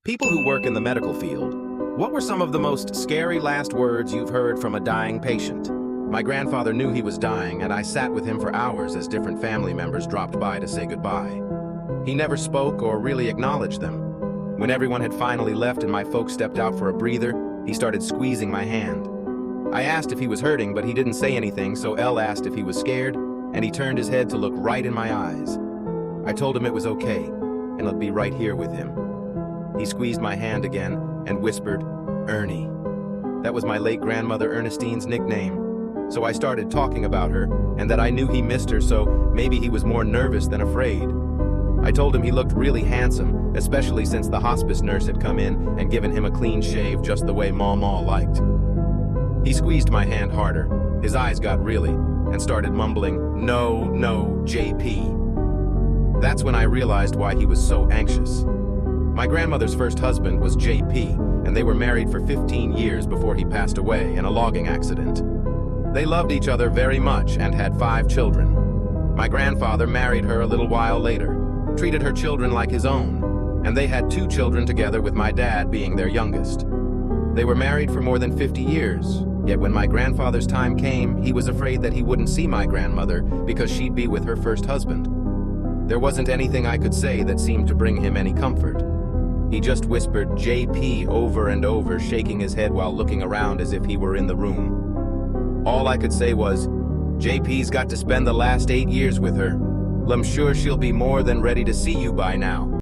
People who work in the medical field, what were some of the most scary last words you've heard from a dying patient? My grandfather knew he was dying, and I sat with him for hours as different family members dropped by to say goodbye. He never spoke or really acknowledged them. When everyone had finally left and my folks stepped out for a breather, he started squeezing my hand. I asked if he was hurting, but he didn't say anything, so Elle asked if he was scared, and he turned his head to look right in my eyes. I told him it was okay, and I'd be right here with him. He squeezed my hand again and whispered, "Ernie." That was my late grandmother Ernestine's nickname. So I started talking about her, and that I knew he missed her, so maybe he was more nervous than afraid. I told him he looked really handsome, especially since the hospice nurse had come in and given him a clean shave just the way Mama liked. He squeezed my hand harder. His eyes got really, and started mumbling, "No, JP." That's when I realized why he was so anxious. My grandmother's first husband was JP, and they were married for 15 years before he passed away in a logging accident. They loved each other very much and had 5 children. My grandfather married her a little while later, treated her children like his own, and they had 2 children together with my dad being their youngest. They were married for more than 50 years, yet when my grandfather's time came, he was afraid that he wouldn't see my grandmother because she'd be with her first husband. There wasn't anything I could say that seemed to bring him any comfort. He just whispered JP over and over, shaking his head while looking around as if he were in the room. All I could say was, "JP's got to spend the last 8 years with her. I'm sure she'll be more than ready to see you by now."